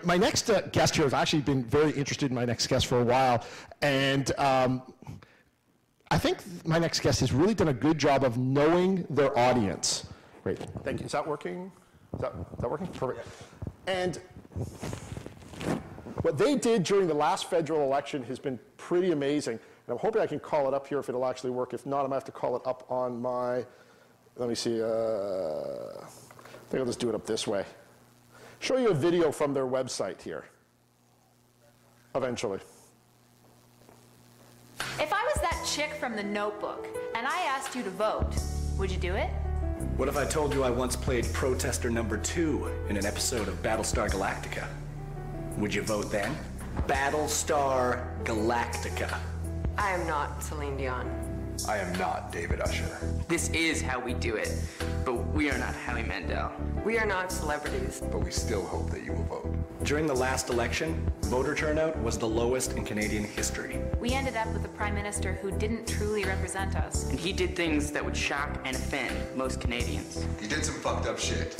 My next guest here has actually been very interested in my next guest for a while, and I think my next guest has really done a good job of knowing their audience. Great, thank you. Is that working? Is that working? Perfect. And what they did during the last federal election has been pretty amazing. And I'm hoping I can call it up here if it'll actually work. If not, I'm going to have to call it up on my, let me see, I think I'll just do it up this way. Show you a video from their website here, eventually. If I was that chick from The Notebook and I asked you to vote, would you do it? What if I told you I once played Protester number 2 in an episode of Battlestar Galactica? Would you vote then? Battlestar Galactica. I am not Celine Dion. I am not David Usher. This is how we do it, but we are not Howie Mandel. We are not celebrities. But we still hope that you will vote. During the last election, voter turnout was the lowest in Canadian history. We ended up with a prime minister who didn't truly represent us. And he did things that would shock and offend most Canadians. He did some fucked up shit.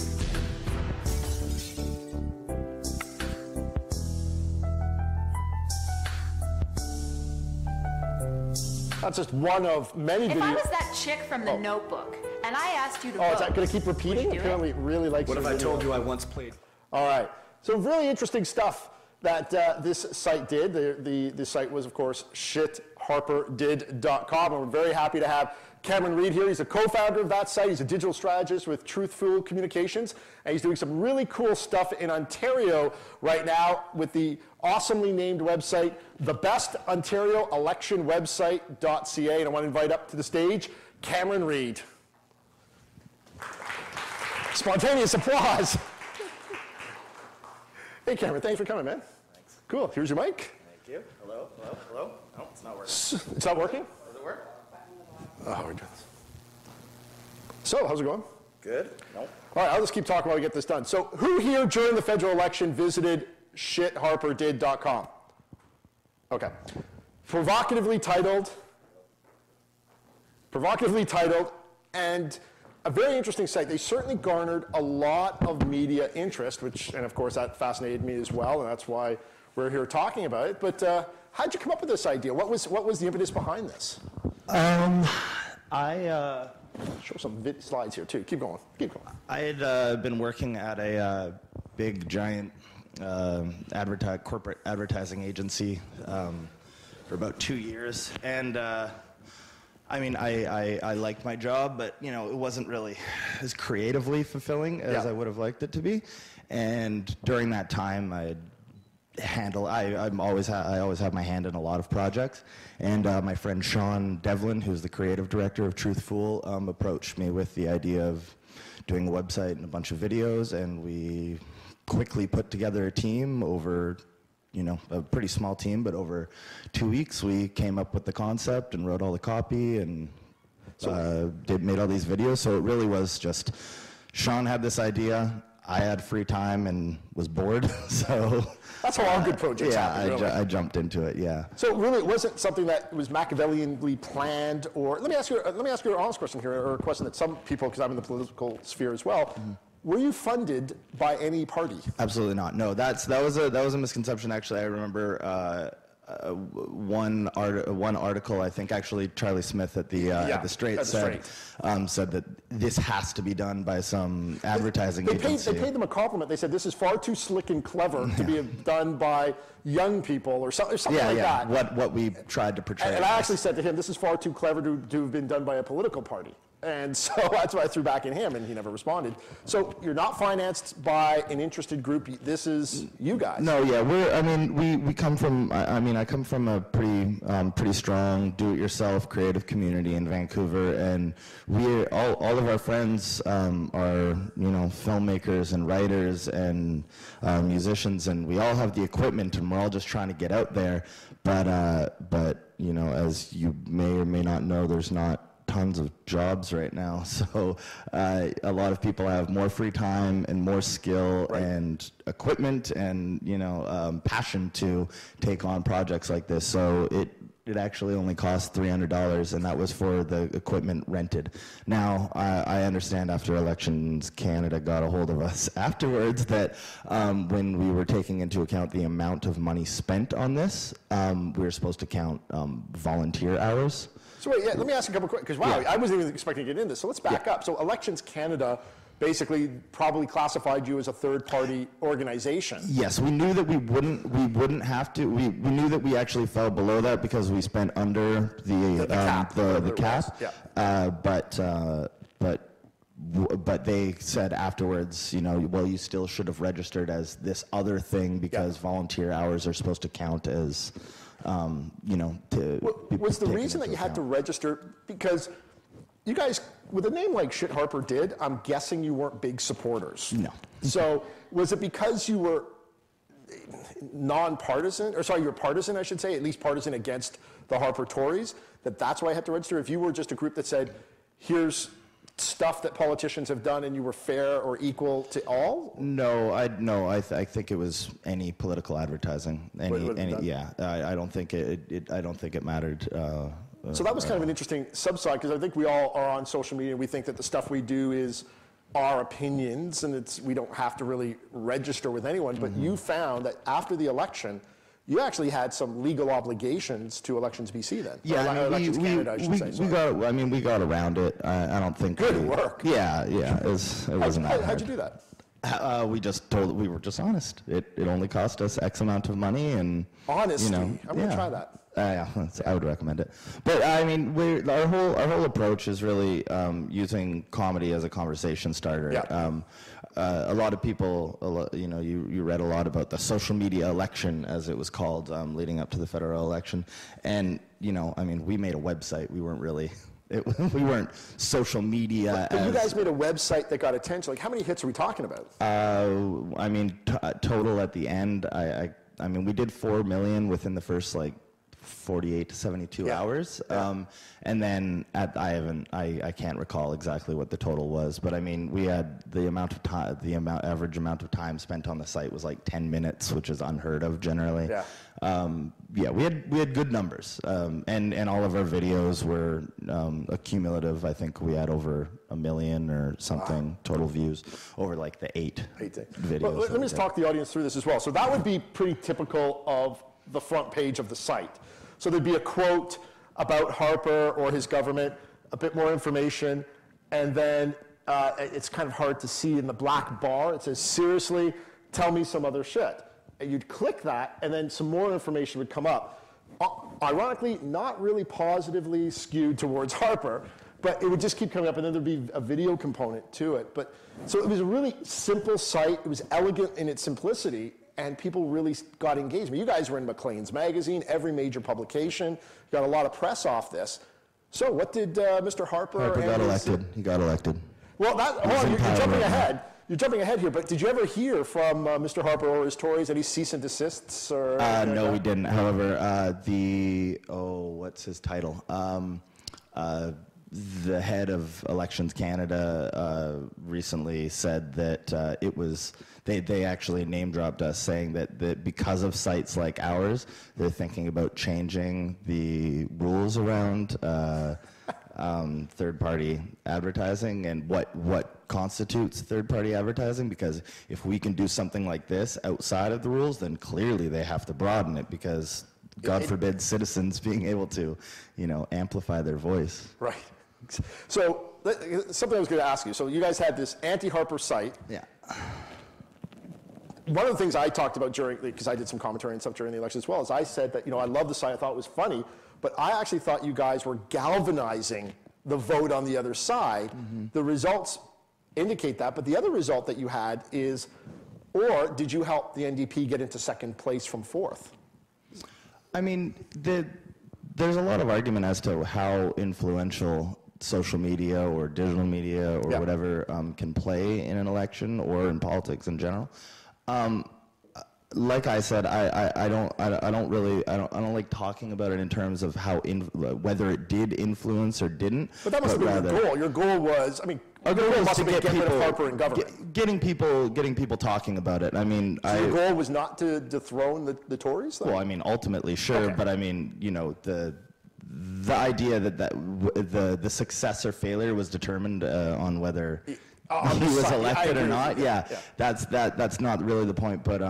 That's just one of many videos. If I was that chick from The Notebook and I asked you to vote, is that going to keep repeating? Apparently it really likes What your if I video. told you I once played? All right. So really interesting stuff that this site did. The site was, of course, shitharperdid.com. And we're very happy to have Cameron Reid here. He's a co-founder of that site. He's a digital strategist with Truthful Communications. And he's doing some really cool stuff in Ontario right now with the awesomely named website, thebestontarioelectionwebsite.ca. And I want to invite up to the stage Cameron Reid. Spontaneous applause. Hey, Cameron, thanks for coming, man. Thanks. Cool. Here's your mic. Thank you. Hello, hello, hello. No, it's not working. It's not working? Does it work? Oh, we're doing this. So, how's it going? Good. Nope. All right, I'll just keep talking while we get this done. So, who here during the federal election visited shitharperdid.com? Okay. Provocatively titled, and a very interesting site. They certainly garnered a lot of media interest, and of course that fascinated me as well, and that's why we're here talking about it. But how'd you come up with this idea? What was the impetus behind this? Show some slides here too. Keep going. I had been working at a big, giant corporate advertising agency for about 2 years, and I mean, I liked my job, but you know, it wasn't really as creatively fulfilling as I would have liked it to be. And during that time, I always have my hand in a lot of projects. And my friend Sean Devlin, who's the creative director of Truthful, approached me with the idea of doing a website and a bunch of videos, and we quickly put together a team over, you know, a pretty small team, but over 2 weeks we came up with the concept and wrote all the copy and made all these videos. So it really was just, Sean had this idea, I had free time and was bored, so. That's how all good projects happen, really. I jumped into it, yeah. So really, it wasn't something that was Machiavellianly planned, or let me ask you an honest question here, or a question that some people, because I'm in the political sphere as well. Mm-hmm. Were you funded by any party? Absolutely not. No, that was a misconception. Actually, I remember one article. I think actually Charlie Smith at the Straight said that this has to be done by some advertising agency. They paid them a compliment. They said this is far too slick and clever to be done by young people or something like that. What we tried to portray. And I actually said to him, this is far too clever to have been done by a political party. And so that's why I threw back at him, and he never responded. So you're not financed by an interested group. This is you guys. No, yeah, we come from. I come from a pretty strong do-it-yourself creative community in Vancouver, and all of our friends are filmmakers and writers and musicians, and we all have the equipment, and we're all just trying to get out there. But as you may or may not know, there's not tons of jobs right now. So a lot of people have more free time and more skill and equipment and, passion to take on projects like this. So it actually only cost $300, and that was for the equipment rented. Now, I understand after Elections Canada got a hold of us afterwards that when we were taking into account the amount of money spent on this, we were supposed to count volunteer hours. So wait, let me ask a couple quick, because wow, I wasn't even expecting to get into this. So let's back up. So Elections Canada basically probably classified you as a third-party organization. Yes, we knew that we wouldn't have to. We knew that we actually fell below that because we spent under the cap. Yeah. But they said afterwards, well, you still should have registered as this other thing because volunteer hours are supposed to count as, Was the reason that you had to register because you guys, with a name like Shit Harper did, I'm guessing you weren't big supporters. No. So was it because you were non-partisan, or sorry, you were partisan, I should say, at least partisan against the Harper Tories, that's why I had to register? If you were just a group that said, here's stuff that politicians have done and you were fair or equal to all? No, I think it was any political advertising. I don't think it mattered. So that was kind of an interesting subside, because I think we all are on social media and we think that the stuff we do is our opinions and we don't have to really register with anyone. But you found that after the election, you actually had some legal obligations to Elections BC then. Yeah, Elections Canada, I should say. We got around it. I don't think. Good work. Yeah. It wasn't that hard. How'd you do that? We were just honest. It only cost us X amount of money, and honesty. I'm gonna try that. I would recommend it. But I mean, our whole approach is really using comedy as a conversation starter. Yeah. A lot of people, you read a lot about the social media election, as it was called, leading up to the federal election, and we made a website. We weren't really. We weren't social media. But you guys made a website that got attention. Like, how many hits are we talking about? Total at the end, we did 4 million within the first 48 to 72 hours. And then I can't recall exactly what the total was, but we had the average amount of time spent on the site was 10 minutes, which is unheard of generally. We had good numbers, and all of our videos were accumulative. I think we had over 1 million or something total views over the 8 videos. Well, let me just talk the audience through this as well. So that would be pretty typical of the front page of the site. So there'd be a quote about Harper or his government, a bit more information, and then it's kind of hard to see in the black bar. It says, seriously, tell me some other shit. And you'd click that, and then some more information would come up. Ironically, not really positively skewed towards Harper, but it would just keep coming up, and then there'd be a video component to it. So it was a really simple site. It was elegant in its simplicity, and people really got engaged. You guys were in Maclean's magazine, every major publication, got a lot of press off this. So what did Mr. Harper got elected. He got elected. Well, you're jumping ahead. You're jumping ahead here, but did you ever hear from Mr. Harper or his Tories any cease and desists? Or no, we didn't. However, what's his title? The head of Elections Canada recently said that it was, they actually name dropped us, saying that because of sites like ours, they're thinking about changing the rules around third-party advertising and what constitutes third-party advertising, because if we can do something like this outside of the rules, then clearly they have to broaden it, because God forbid citizens being able to, amplify their voice. Right. So something I was going to ask you. So you guys had this anti-Harper site. Yeah. One of the things I talked about because I did some commentary and stuff during the election as well, is I said that, I love the site, I thought it was funny, but I actually thought you guys were galvanizing the vote on the other side. Mm-hmm. The results indicate that, but the other result that you had is, or did you help the NDP get into second place from fourth? There's a lot of argument as to how influential social media or digital media or whatever can play in an election or in politics in general. like I said, I don't like talking about it in terms of how whether it did influence or didn't. But that must have been your goal. Your goal was, I mean, our goal was must to have been get rid of people Harper in government. getting people talking about it. I mean, So your goal was not to dethrone the Tories, though? well, I mean, ultimately, sure, Okay. but I mean, you know, the idea that the success or failure was determined on whether on he the was side. I elected or agree not. with you. Yeah, Yeah. that's not really the point. But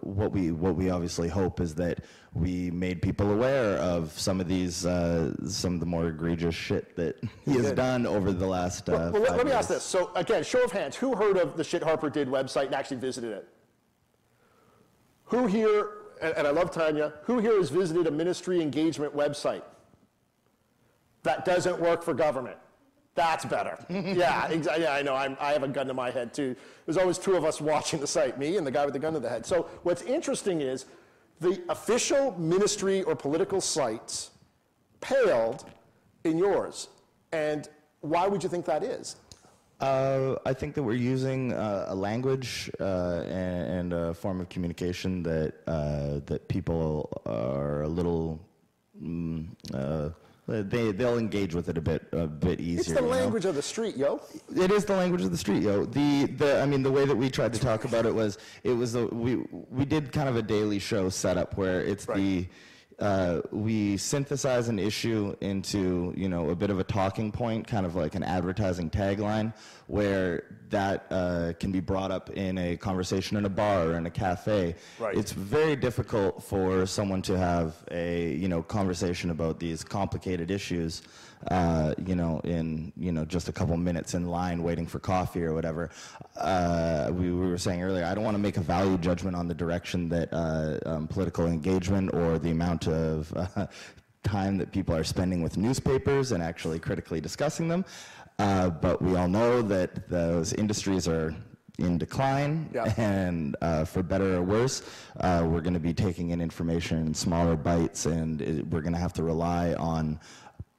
what we obviously hope is that we made people aware of some of the more egregious shit that he has done over the last. Well, 5 let me years. ask this. So, again, show of hands, who heard of the Shit Harper Did website and actually visited it? Who here, and I love Tanya, who here has visited a ministry engagement website that doesn't work for government? That's better. Yeah, exactly. Yeah, I know. I have a gun to my head, too. There's always two of us watching the site, me and the guy with the gun to the head. So what's interesting is the official ministry or political sites paled in yours. And why would you think that is? I think that we're using a language and a form of communication that people are a little they'll engage with it a bit easier. It's the language of the street, yo. It is the language of the street, yo. I mean, the way that we tried to talk about it was we did kind of a daily show setup where it's Right. we synthesize an issue into, you know, a bit of a talking point, kind of like an advertising tagline, where that can be brought up in a conversation in a bar or in a cafe. Right. It's very difficult for someone to have a, you know, conversation about these complicated issues, you know, in, you know, just a couple minutes in line waiting for coffee or whatever. We were saying earlier, I don't want to make a value judgment on the direction that political engagement or the amount of time that people are spending with newspapers and actually critically discussing them. But we all know that those industries are in decline, Yeah. and for better or worse, we're going to be taking in information in smaller bites, and we're going to have to rely on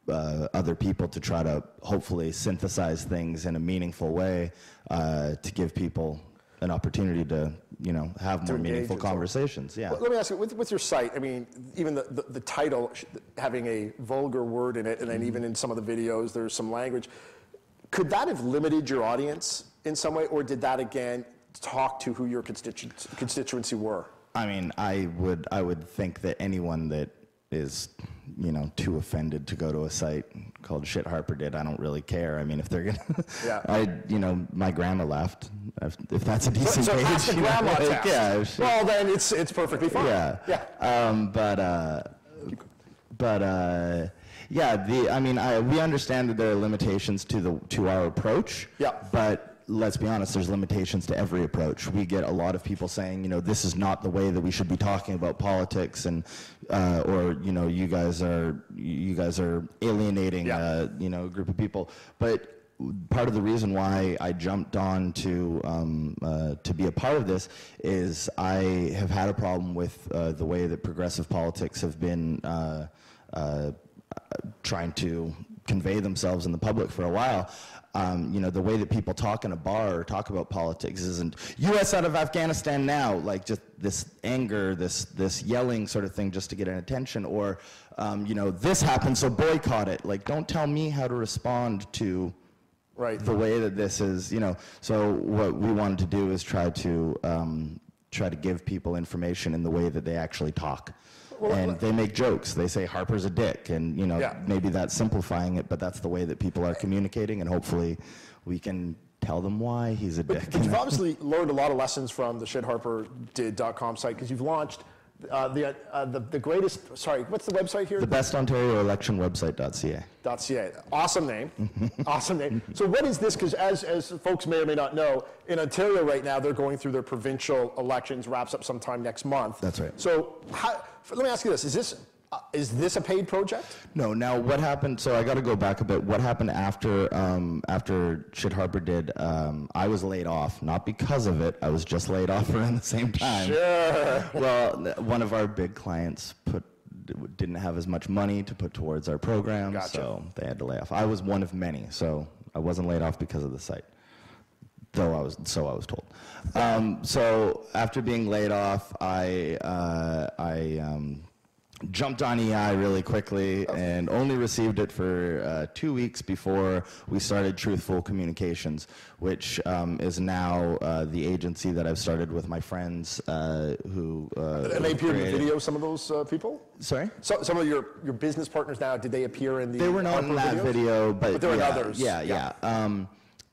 other people to try to hopefully synthesize things in a meaningful way to give people an opportunity to, you know, have more engage meaningful and so on. conversations. Yeah. Well, let me ask you, with your site, I mean, even the title having a vulgar word in it, and then even in some of the videos, there's some language. Could that have limited your audience in some way, or did that, again, talk to who your constituency were? I mean, I would think that anyone that is, you know, too offended to go to a site called Shit Harper Did, I don't really care. I mean, if they're gonna, Yeah. you know, my grandma left. If that's a decent So page, pass the you know, grandma like, test. yeah. if she- Well, then it's perfectly fine. Yeah. Yeah. Yeah. I mean, we understand that there are limitations to our approach. Yeah. But let's be honest, there's limitations to every approach. We get a lot of people saying, you know, this is not the way that we should be talking about politics, and or, you know, you guys are alienating you know, a group of people. But part of the reason why I jumped on to be a part of this is I have had a problem with the way that progressive politics have been trying to convey themselves in the public for a while. You know, the way that people talk in a bar or talk about politics isn't U.S. out of Afghanistan now, like just this anger, this yelling sort of thing just to get an attention, or, you know, this happened, so boycott it. Like, don't tell me how to respond to the way that this is, you know. So what we wanted to do is try to give people information in the way that they actually talk. And they make jokes. They say Harper's a dick, and, you know, maybe that's simplifying it, but that's the way that people are communicating, and hopefully we can tell them why he's a dick. But you've obviously learned a lot of lessons from the shitharperdid.com site, because you've launched the greatest, sorry, what's the website here? The best Ontario election website.ca. .ca. Awesome name. Awesome name. So what is this? Because as folks may or may not know, in Ontario right now, they're going through their provincial elections, wraps up sometime next month. That's right. So let me ask you this. Is this a paid project? No. Now, what happened? So I got to go back a bit. What happened after Shit Harper Did? I was laid off, not because of it. I was just laid off around the same time. Sure. Well, one of our big clients didn't have as much money to put towards our program, Gotcha. so they had to lay off. I was one of many, so I wasn't laid off because of the site. So I was told. So after being laid off, I jumped on EI really quickly and only received it for 2 weeks before we started Truthful Communications, which is now the agency that I've started with my friends who And they appeared in the video, some of those people? Sorry? So, some of your business partners now, did they appear in the They were not in that videos? video, but there were yeah, others. Yeah.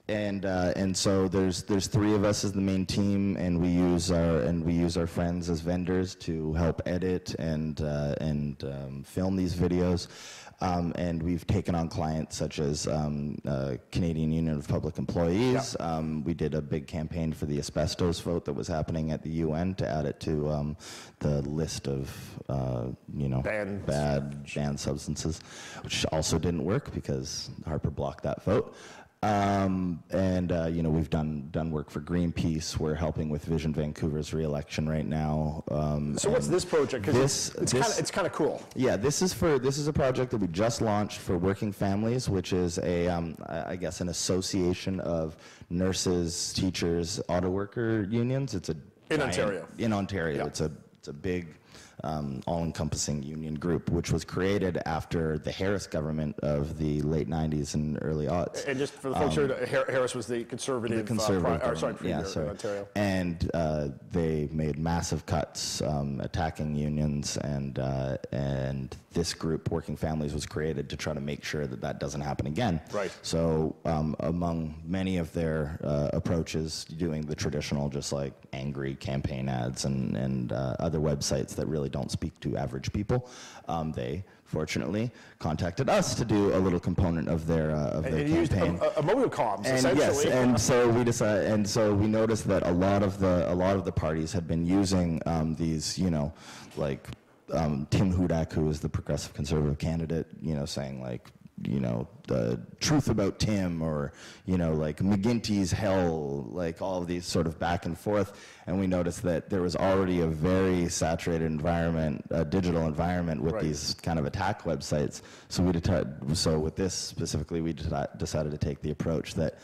And so there's 3 of us as the main team, and we use our friends as vendors to help edit and film these videos. And we've taken on clients such as Canadian Union of Public Employees. Yeah. We did a big campaign for the asbestos vote that was happening at the UN to add it to the list of banned substances, which also didn't work because Harper blocked that vote. We've done work for Greenpeace. We're helping with Vision Vancouver's re-election right now. So what's this project? Because it's kind of cool. Yeah, this is a project that we just launched for Working Families, which is an association of nurses, teachers, auto worker unions. It's In Ontario. In Ontario, Yeah. it's a big, all-encompassing union group, which was created after the Harris government of the late 90s and early aughts. And just for the folks here, Harris was the conservative, government, premier in Ontario. And they made massive cuts attacking unions, and this group, Working Families, was created to try to make sure that that doesn't happen again. Right. So among many of their approaches, doing the traditional, just like angry campaign ads and other websites that really don't speak to average people, they fortunately contacted us to do a little component of their And you used campaign. emoticons, And essentially. yes, and so we decided, and so we noticed that a lot of the parties had been using these, Tim Hudak, who is the progressive conservative candidate, saying the truth about Tim, or McGuinty's hell, all of these sort of back and forth. And we noticed that there was already a very saturated environment, a digital environment with these kind of attack websites. So with this specifically, we decided to take the approach that,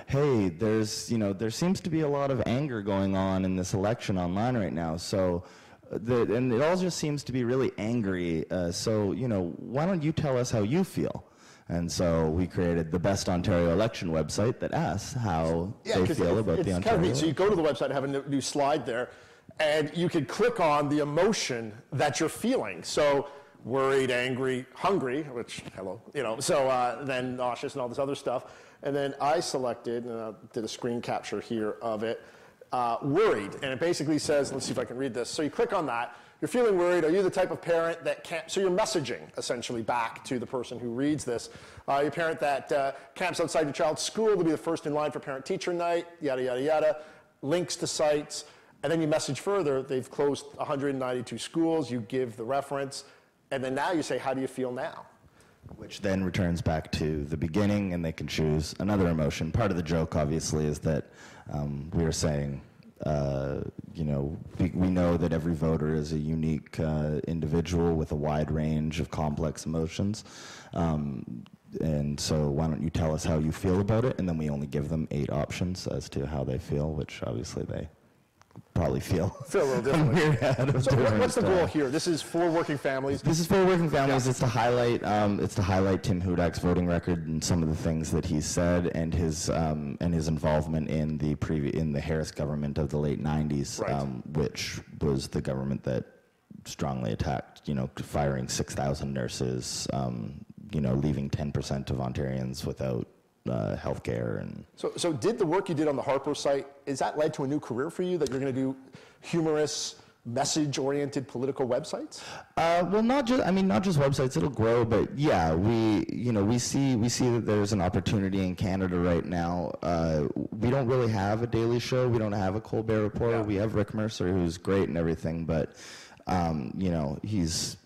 hey, there seems to be a lot of anger going on in this election online right now. So and it all just seems to be really angry. So why don't you tell us how you feel? And so we created the Best Ontario Election website that asks how they feel about the Ontario kind of neat. So you election. go to the website, have a new slide there, and you can click on the emotion that you're feeling. So worried, angry, hungry, which, hello, then nauseous and all this other stuff. And then I selected, and I did a screen capture here of it, worried. And it basically says, let's see if I can read this. So you click on that. You're feeling worried. Are you the type of parent that can't? So you're messaging essentially back to the person who reads this. You're a parent that camps outside your child's school to be the first in line for parent-teacher night, yada, yada, yada. Links to sites. And then you message further. They've closed 192 schools. You give the reference. And then now you say, how do you feel now? Which then returns back to the beginning, and they can choose another emotion. Part of the joke, obviously, is that we are saying, we know that every voter is a unique individual with a wide range of complex emotions. And so why don't you tell us how you feel about it? And then we only give them 8 options as to how they feel, which obviously they probably feel a little differently. So what's the goal here? This is for Working Families. This is for Working Families. It's to highlight Tim Hudak's voting record and some of the things that he said, and his involvement in the Harris government of the late 90s, which was the government that strongly attacked, firing 6,000 nurses, leaving 10% of Ontarians without health care. And So did the work you did on the Harper site, is that led to a new career for you, that you're going to do humorous, message-oriented political websites? Well, not just websites. It'll grow, but yeah, we see that there's an opportunity in Canada right now. We don't really have a daily show. We don't have a Colbert Report. Yeah. We have Rick Mercer, who's great and everything, but he's,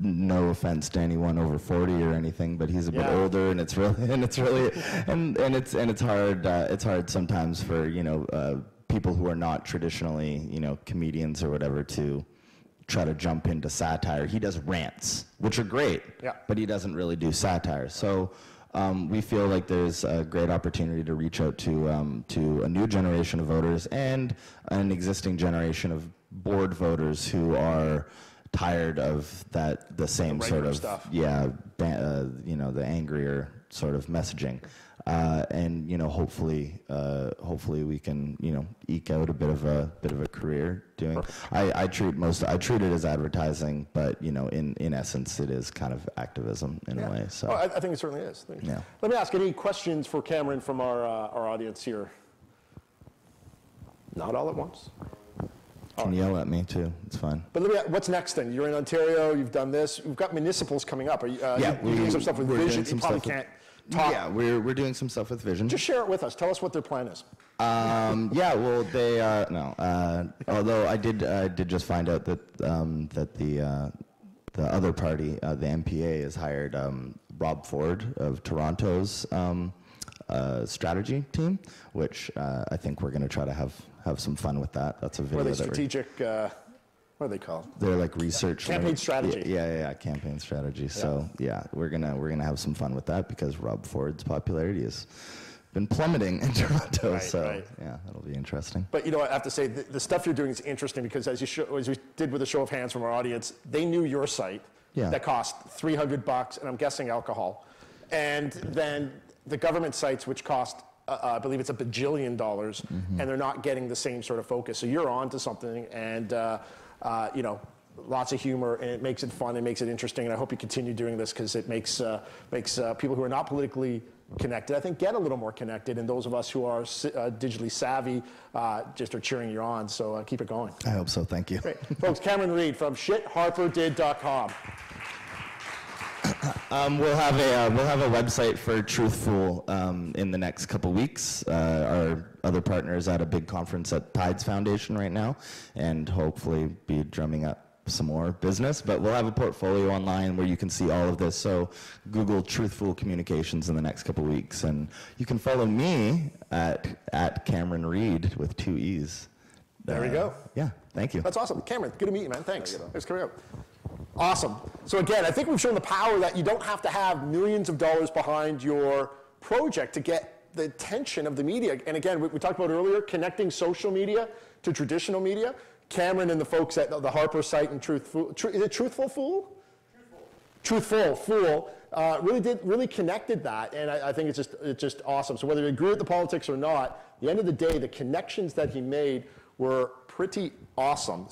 no offense to anyone over 40 or anything, but he's a bit older, and it's hard sometimes for people who are not traditionally comedians or whatever to try to jump into satire. He does rants, which are great, but he doesn't really do satire. So we feel like there's a great opportunity to reach out to a new generation of voters and an existing generation of bored voters who are tired of the same sort of stuff. the angrier sort of messaging. And hopefully we can eke out a bit of a career doing. I treat it as advertising, but in essence it is kind of activism in a way. So I think it certainly is. Yeah. Let me ask any questions for Cameron from our audience here. Not all at once. can yell at me too. It's fine. But what's next then? You're in Ontario. You've done this. You've got municipals coming up. Are you, you're doing some stuff with Vision. You probably can't talk. Yeah, we're doing some stuff with Vision. Just share it with us. Tell us what their plan is. Well, they although I did just find out that that the other party, the MPA, has hired Rob Ford of Toronto's strategy team, which I think we're going to try to have some fun with that. That's a video. What are they, strategic? What are they called? They're like research. Campaign strategy. Yeah, campaign strategy. Yeah. So yeah, we're gonna have some fun with that because Rob Ford's popularity has been plummeting in Toronto. Right. Yeah, that'll be interesting. But I have to say the stuff you're doing is interesting because as we did with a show of hands from our audience, they knew your site that cost $300, and I'm guessing alcohol, and then the government sites which cost I believe it's $1 bajillion, and they're not getting the same sort of focus. So you're on to something, and lots of humor, and it makes it fun, it makes it interesting, and I hope you continue doing this because it makes people who are not politically connected, I think, get a little more connected, and those of us who are digitally savvy just are cheering you on. So keep it going. I hope so. Thank you. Great. Folks, Cameron Reid from shitharperdid.com. We'll have a website for Truthful in the next couple weeks. Our other partners at a big conference at Tides Foundation right now, and hopefully be drumming up some more business. But we'll have a portfolio online where you can see all of this. So Google Truthful Communications in the next couple weeks, and you can follow me at Cameron Reid with 2 E's. There we go. Yeah, thank you. That's awesome. Cameron, good to meet you, man. Thanks. Thanks for coming out. Awesome. So again, I think we've shown the power that you don't have to have millions of dollars behind your project to get the attention of the media. And again, we talked about earlier, connecting social media to traditional media. Cameron and the folks at the Harper site and Truthful, is it Truthful Fool? Truthful Fool really connected that, and I think it's just awesome. So whether you agree with the politics or not, at the end of the day, the connections that he made were pretty awesome.